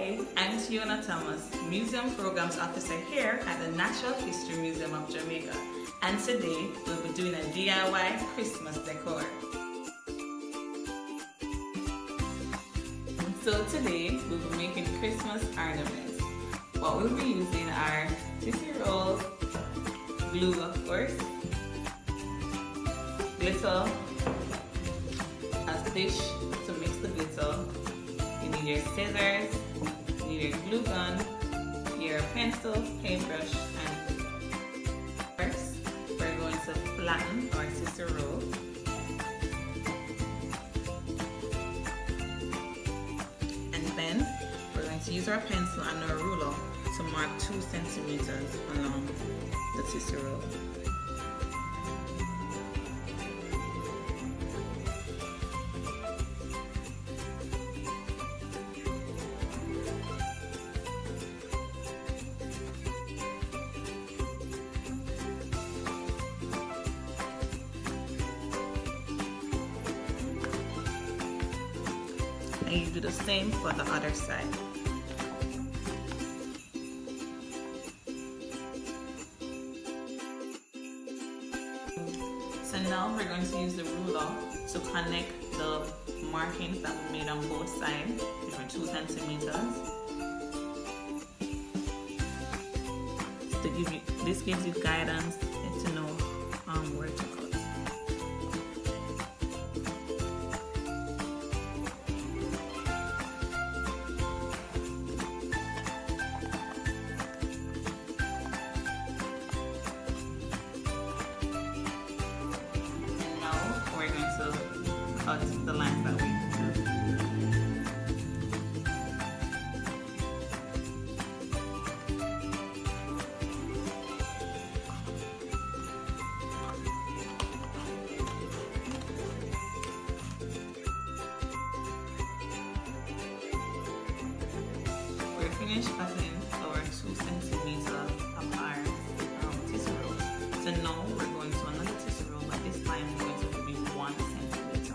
Hi, I'm Tiona Thomas, Museum Programs Officer here at the Natural History Museum of Jamaica, and today we'll be doing a DIY Christmas decor. So today we'll be making Christmas ornaments. What we'll be using are tissue rolls, glue of course, glitter, a dish to mix the glitter. You need your scissors, you need your glue gun, your pencil, paintbrush, and first we're going to flatten our tissue roll. And then we're going to use our pencil and our ruler to mark 2 centimeters along the tissue roll. And you do the same for the other side. So now we're going to use the ruler to connect the markings that we made on both sides, different 2 centimeters. This gives you guidance and to know where to cut. We're going to cut the lines that we drew. We're finished cutting our 2 centimeters of our tissue roll. So now we're going to another tissue roll, but this time we're going to be 1 centimeter.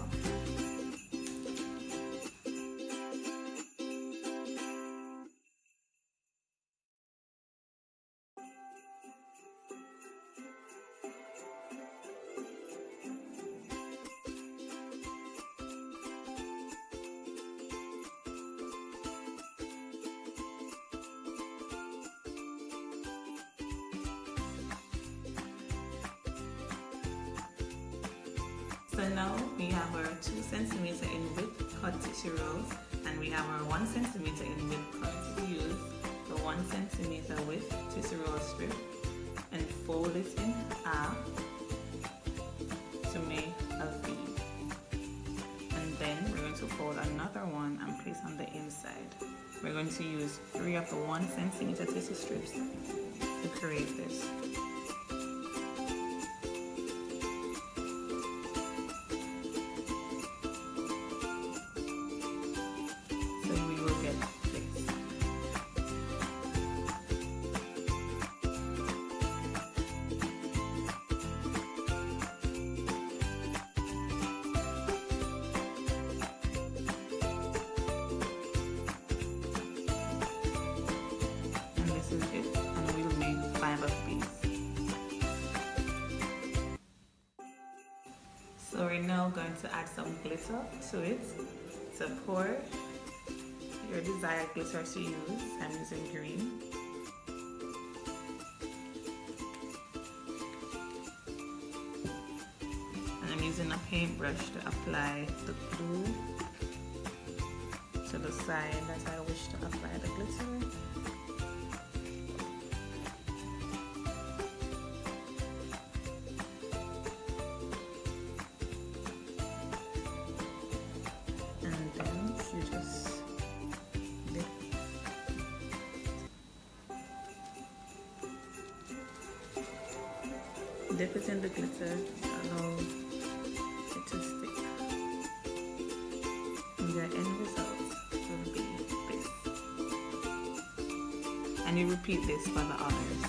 So now we have our 2 centimeter in width cut tissue rolls, and we have our 1 centimeter in width cut. We use the 1 centimeter width tissue roll strip and fold it in half to make a V. And then we're going to fold another one and place on the inside. We're going to use 3 of the 1 centimeter tissue strips to create this. And we'll make 5 of these. So we're now going to add some glitter to it. So pour your desired glitter to use. I'm using green. And I'm using a paintbrush to apply the glue to the side that I wish to apply the glitter. Dip it in the glitter, allow it to stick. And the end result will be this. And you repeat this for the others.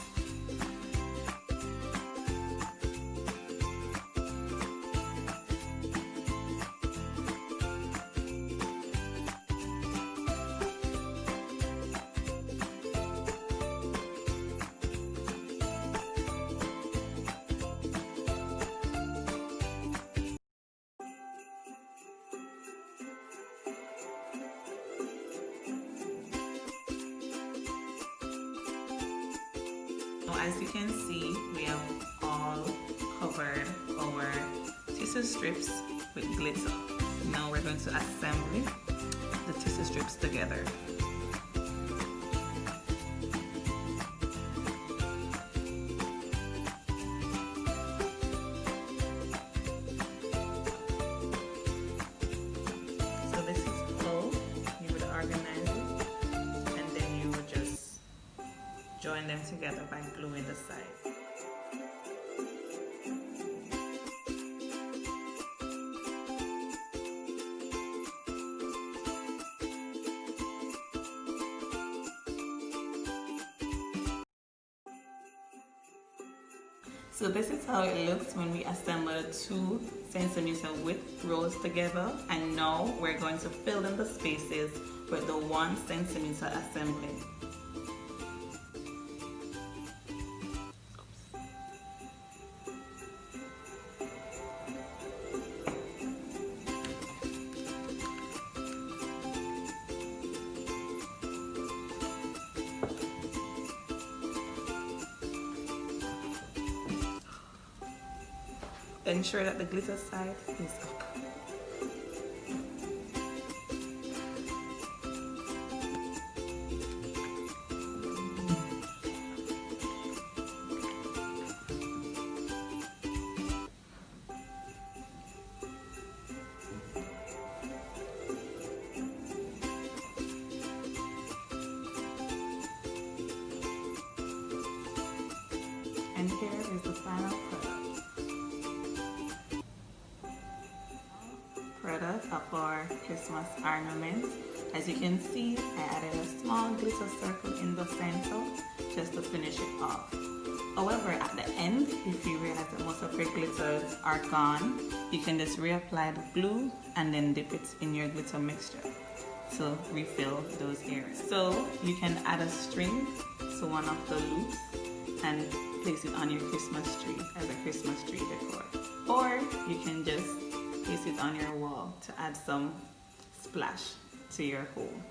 as you can see, we have all covered our tissue strips with glitter. Now we're going to assemble the tissue strips together. So this is how you would organize it, and then you would just join them together by gluing the side. So this is how it looks when we assemble 2 centimeter width rolls together, and now we're going to fill in the spaces with the 1 centimeter assembly. Ensure that the glitter side is up. And here is the final product of our Christmas ornament. As you can see, I added a small glitter circle in the center just to finish it off. However, at the end, if you realize that most of your glitters are gone, you can just reapply the glue and then dip it in your glitter mixture to refill those areas. So you can add a string to one of the loops and place it on your Christmas tree as a Christmas tree decor. Or you can just place it on your wall to add some splash to your home.